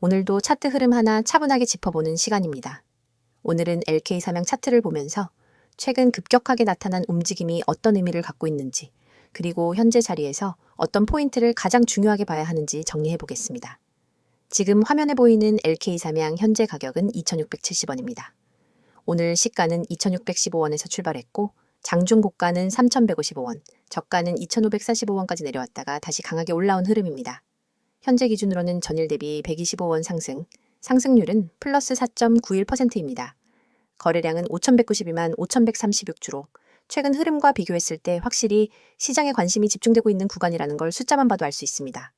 오늘도 차트 흐름 하나 차분하게 짚어보는 시간입니다. 오늘은 LK 삼양 차트를 보면서 최근 급격하게 나타난 움직임이 어떤 의미를 갖고 있는지, 그리고 현재 자리에서 어떤 포인트를 가장 중요하게 봐야 하는지 정리해 보겠습니다. 지금 화면에 보이는 LK 삼양 현재 가격은 2,670원입니다. 오늘 시가는 2,615원에서 출발했고 장중 고가는 3,155원, 저가는 2,545원까지 내려왔다가 다시 강하게 올라온 흐름입니다. 현재 기준으로는 전일 대비 125원 상승, 상승률은 플러스 4.91%입니다. 거래량은 5,192만 5,136주로 최근 흐름과 비교했을 때 확실히 시장에 관심이 집중되고 있는 구간이라는 걸 숫자만 봐도 알 수 있습니다.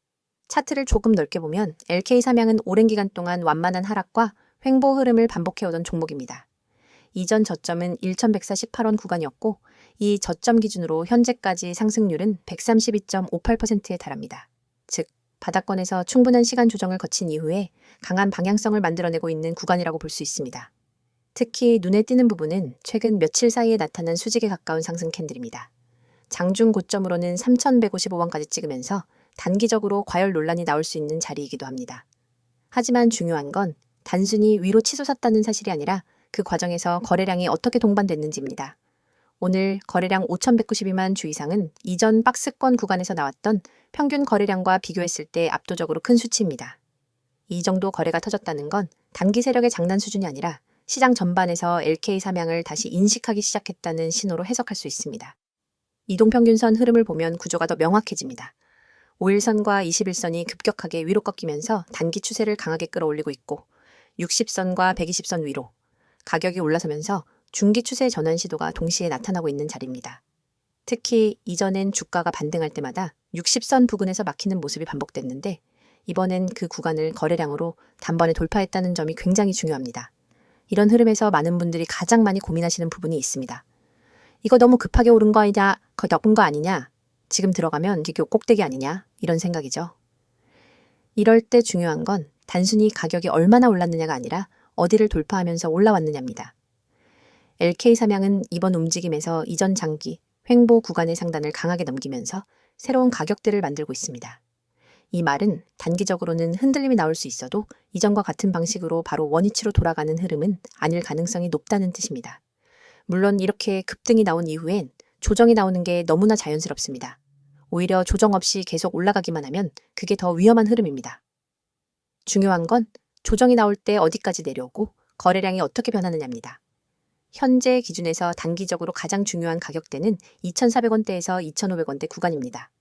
차트를 조금 넓게 보면 LK 삼양은 오랜 기간 동안 완만한 하락과 횡보 흐름을 반복해오던 종목입니다. 이전 저점은 1,148원 구간이었고 이 저점 기준으로 현재까지 상승률은 132.58%에 달합니다. 즉, 바닥권에서 충분한 시간 조정을 거친 이후에 강한 방향성을 만들어내고 있는 구간이라고 볼 수 있습니다. 특히 눈에 띄는 부분은 최근 며칠 사이에 나타난 수직에 가까운 상승 캔들입니다. 장중 고점으로는 3,155원까지 찍으면서 단기적으로 과열 논란이 나올 수 있는 자리이기도 합니다. 하지만 중요한 건 단순히 위로 치솟았다는 사실이 아니라 그 과정에서 거래량이 어떻게 동반됐는지입니다. 오늘 거래량 5,192만 주 이상은 이전 박스권 구간에서 나왔던 평균 거래량과 비교했을 때 압도적으로 큰 수치입니다. 이 정도 거래가 터졌다는 건 단기 세력의 장난 수준이 아니라 시장 전반에서 LK 삼양을 다시 인식하기 시작했다는 신호로 해석할 수 있습니다. 이동평균선 흐름을 보면 구조가 더 명확해집니다. 5일선과 21선이 급격하게 위로 꺾이면서 단기 추세를 강하게 끌어올리고 있고 60선과 120선 위로 가격이 올라서면서 중기 추세 전환 시도가 동시에 나타나고 있는 자리입니다. 특히 이전엔 주가가 반등할 때마다 60선 부근에서 막히는 모습이 반복됐는데 이번엔 그 구간을 거래량으로 단번에 돌파했다는 점이 굉장히 중요합니다. 이런 흐름에서 많은 분들이 가장 많이 고민하시는 부분이 있습니다. 이거 너무 급하게 오른 거 아니냐? 거의 덮은 거 아니냐? 지금 들어가면 이게 꼭대기 아니냐? 이런 생각이죠. 이럴 때 중요한 건 단순히 가격이 얼마나 올랐느냐가 아니라 어디를 돌파하면서 올라왔느냐입니다. LK 삼양은 이번 움직임에서 이전 장기, 횡보 구간의 상단을 강하게 넘기면서 새로운 가격대를 만들고 있습니다. 이 말은 단기적으로는 흔들림이 나올 수 있어도 이전과 같은 방식으로 바로 원위치로 돌아가는 흐름은 아닐 가능성이 높다는 뜻입니다. 물론 이렇게 급등이 나온 이후엔 조정이 나오는 게 너무나 자연스럽습니다. 오히려 조정 없이 계속 올라가기만 하면 그게 더 위험한 흐름입니다. 중요한 건 조정이 나올 때 어디까지 내려오고 거래량이 어떻게 변하느냐입니다. 현재 기준에서 단기적으로 가장 중요한 가격대는 2,400원대에서 2,500원대 구간입니다.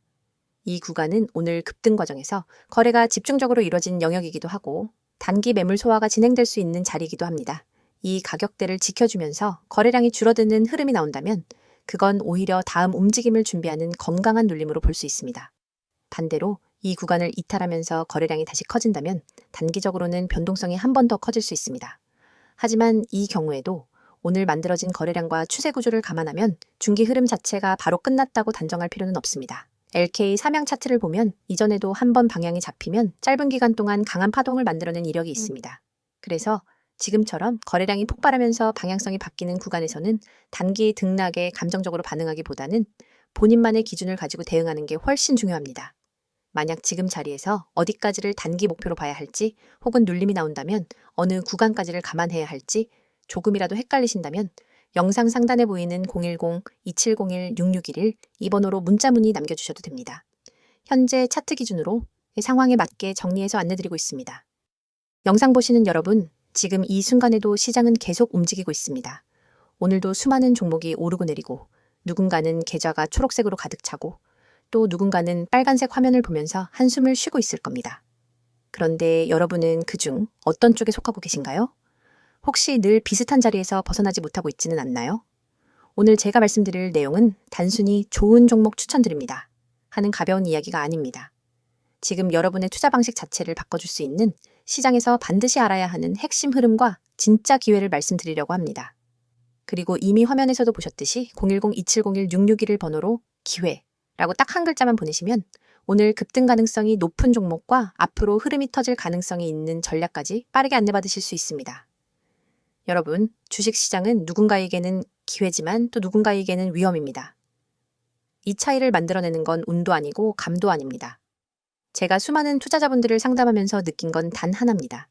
이 구간은 오늘 급등 과정에서 거래가 집중적으로 이뤄진 영역이기도 하고 단기 매물 소화가 진행될 수 있는 자리이기도 합니다. 이 가격대를 지켜주면서 거래량이 줄어드는 흐름이 나온다면 그건 오히려 다음 움직임을 준비하는 건강한 눌림으로 볼 수 있습니다. 반대로 이 구간을 이탈하면서 거래량이 다시 커진다면 단기적으로는 변동성이 한 번 더 커질 수 있습니다. 하지만 이 경우에도 오늘 만들어진 거래량과 추세 구조를 감안하면 중기 흐름 자체가 바로 끝났다고 단정할 필요는 없습니다. LK 삼양 차트를 보면 이전에도 한 번 방향이 잡히면 짧은 기간 동안 강한 파동을 만들어낸 이력이 있습니다. 그래서 지금처럼 거래량이 폭발하면서 방향성이 바뀌는 구간에서는 단기 등락에 감정적으로 반응하기보다는 본인만의 기준을 가지고 대응하는 게 훨씬 중요합니다. 만약 지금 자리에서 어디까지를 단기 목표로 봐야 할지 혹은 눌림이 나온다면 어느 구간까지를 감안해야 할지 조금이라도 헷갈리신다면 영상 상단에 보이는 010-2701-6611 이 번호로 문자 문의 남겨주셔도 됩니다. 현재 차트 기준으로 상황에 맞게 정리해서 안내드리고 있습니다. 영상 보시는 여러분, 지금 이 순간에도 시장은 계속 움직이고 있습니다. 오늘도 수많은 종목이 오르고 내리고 누군가는 계좌가 초록색으로 가득 차고 또 누군가는 빨간색 화면을 보면서 한숨을 쉬고 있을 겁니다. 그런데 여러분은 그중 어떤 쪽에 속하고 계신가요? 혹시 늘 비슷한 자리에서 벗어나지 못하고 있지는 않나요? 오늘 제가 말씀드릴 내용은 단순히 좋은 종목 추천드립니다 하는 가벼운 이야기가 아닙니다. 지금 여러분의 투자 방식 자체를 바꿔줄 수 있는 시장에서 반드시 알아야 하는 핵심 흐름과 진짜 기회를 말씀드리려고 합니다. 그리고 이미 화면에서도 보셨듯이 010-2701-6611 번호로 기회라고 딱 한 글자만 보내시면 오늘 급등 가능성이 높은 종목과 앞으로 흐름이 터질 가능성이 있는 전략까지 빠르게 안내받으실 수 있습니다. 여러분, 주식시장은 누군가에게는 기회지만 또 누군가에게는 위험입니다. 이 차이를 만들어내는 건 운도 아니고 감도 아닙니다. 제가 수많은 투자자분들을 상담하면서 느낀 건 단 하나입니다.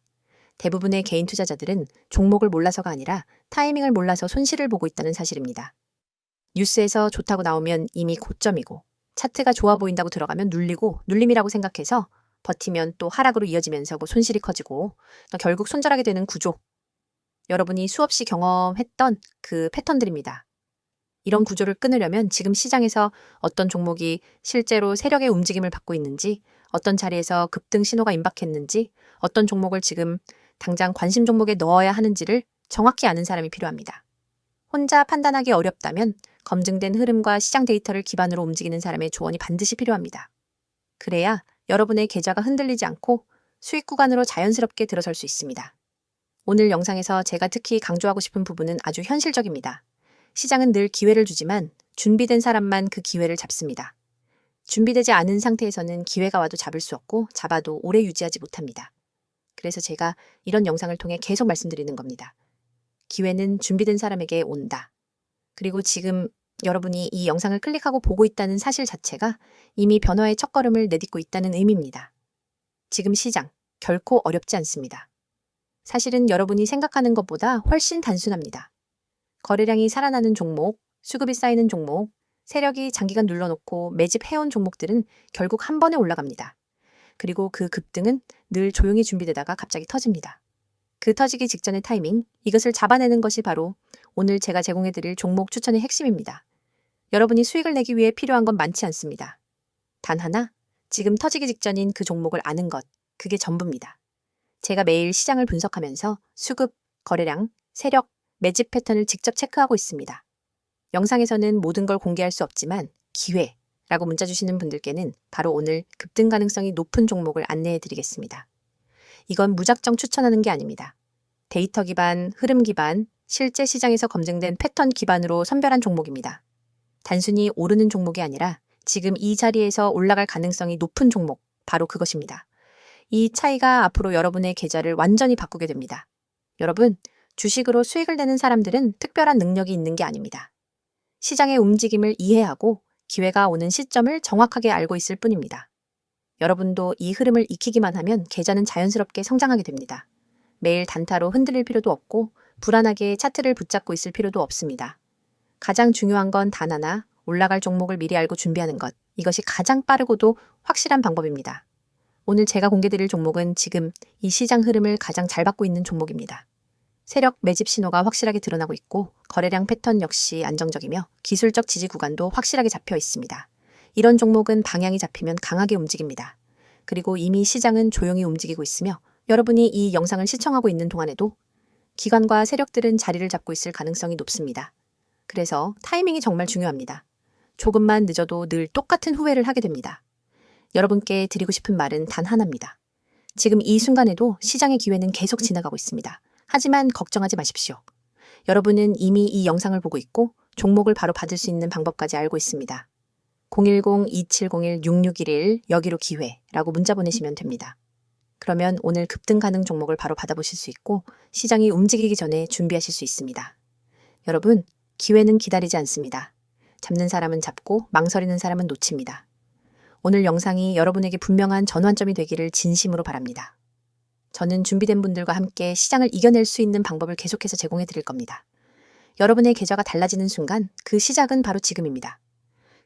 대부분의 개인 투자자들은 종목을 몰라서가 아니라 타이밍을 몰라서 손실을 보고 있다는 사실입니다. 뉴스에서 좋다고 나오면 이미 고점이고 차트가 좋아 보인다고 들어가면 눌리고 눌림이라고 생각해서 버티면 또 하락으로 이어지면서 손실이 커지고 결국 손절하게 되는 구조. 여러분이 수없이 경험했던 그 패턴들입니다. 이런 구조를 끊으려면 지금 시장에서 어떤 종목이 실제로 세력의 움직임을 받고 있는지, 어떤 자리에서 급등 신호가 임박했는지, 어떤 종목을 지금 당장 관심 종목에 넣어야 하는지를 정확히 아는 사람이 필요합니다. 혼자 판단하기 어렵다면 검증된 흐름과 시장 데이터를 기반으로 움직이는 사람의 조언이 반드시 필요합니다. 그래야 여러분의 계좌가 흔들리지 않고 수익 구간으로 자연스럽게 들어설 수 있습니다. 오늘 영상에서 제가 특히 강조하고 싶은 부분은 아주 현실적입니다. 시장은 늘 기회를 주지만 준비된 사람만 그 기회를 잡습니다. 준비되지 않은 상태에서는 기회가 와도 잡을 수 없고 잡아도 오래 유지하지 못합니다. 그래서 제가 이런 영상을 통해 계속 말씀드리는 겁니다. 기회는 준비된 사람에게 온다. 그리고 지금 여러분이 이 영상을 클릭하고 보고 있다는 사실 자체가 이미 변화의 첫걸음을 내딛고 있다는 의미입니다. 지금 시장 결코 어렵지 않습니다. 사실은 여러분이 생각하는 것보다 훨씬 단순합니다. 거래량이 살아나는 종목, 수급이 쌓이는 종목, 세력이 장기간 눌러놓고 매집해온 종목들은 결국 한 번에 올라갑니다. 그리고 그 급등은 늘 조용히 준비되다가 갑자기 터집니다. 그 터지기 직전의 타이밍, 이것을 잡아내는 것이 바로 오늘 제가 제공해드릴 종목 추천의 핵심입니다. 여러분이 수익을 내기 위해 필요한 건 많지 않습니다. 단 하나, 지금 터지기 직전인 그 종목을 아는 것, 그게 전부입니다. 제가 매일 시장을 분석하면서 수급, 거래량, 세력, 매집 패턴을 직접 체크하고 있습니다. 영상에서는 모든 걸 공개할 수 없지만 기회라고 문자 주시는 분들께는 바로 오늘 급등 가능성이 높은 종목을 안내해 드리겠습니다. 이건 무작정 추천하는 게 아닙니다. 데이터 기반, 흐름 기반, 실제 시장에서 검증된 패턴 기반으로 선별한 종목입니다. 단순히 오르는 종목이 아니라 지금 이 자리에서 올라갈 가능성이 높은 종목, 바로 그것입니다. 이 차이가 앞으로 여러분의 계좌를 완전히 바꾸게 됩니다. 여러분, 주식으로 수익을 내는 사람들은 특별한 능력이 있는 게 아닙니다. 시장의 움직임을 이해하고 기회가 오는 시점을 정확하게 알고 있을 뿐입니다. 여러분도 이 흐름을 익히기만 하면 계좌는 자연스럽게 성장하게 됩니다. 매일 단타로 흔들릴 필요도 없고 불안하게 차트를 붙잡고 있을 필요도 없습니다. 가장 중요한 건 단 하나, 올라갈 종목을 미리 알고 준비하는 것. 이것이 가장 빠르고도 확실한 방법입니다. 오늘 제가 공개드릴 종목은 지금 이 시장 흐름을 가장 잘 받고 있는 종목입니다. 세력 매집 신호가 확실하게 드러나고 있고 거래량 패턴 역시 안정적이며 기술적 지지 구간도 확실하게 잡혀 있습니다. 이런 종목은 방향이 잡히면 강하게 움직입니다. 그리고 이미 시장은 조용히 움직이고 있으며 여러분이 이 영상을 시청하고 있는 동안에도 기관과 세력들은 자리를 잡고 있을 가능성이 높습니다. 그래서 타이밍이 정말 중요합니다. 조금만 늦어도 늘 똑같은 후회를 하게 됩니다. 여러분께 드리고 싶은 말은 단 하나입니다. 지금 이 순간에도 시장의 기회는 계속 지나가고 있습니다. 하지만 걱정하지 마십시오. 여러분은 이미 이 영상을 보고 있고 종목을 바로 받을 수 있는 방법까지 알고 있습니다. 010-2701-6611 여기로 기회라고 문자 보내시면 됩니다. 그러면 오늘 급등 가능 종목을 바로 받아보실 수 있고 시장이 움직이기 전에 준비하실 수 있습니다. 여러분, 기회는 기다리지 않습니다. 잡는 사람은 잡고 망설이는 사람은 놓칩니다. 오늘 영상이 여러분에게 분명한 전환점이 되기를 진심으로 바랍니다. 저는 준비된 분들과 함께 시장을 이겨낼 수 있는 방법을 계속해서 제공해 드릴 겁니다. 여러분의 계좌가 달라지는 순간 그 시작은 바로 지금입니다.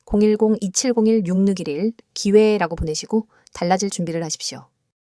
010-2701-6611 기회라고 보내시고 달라질 준비를 하십시오.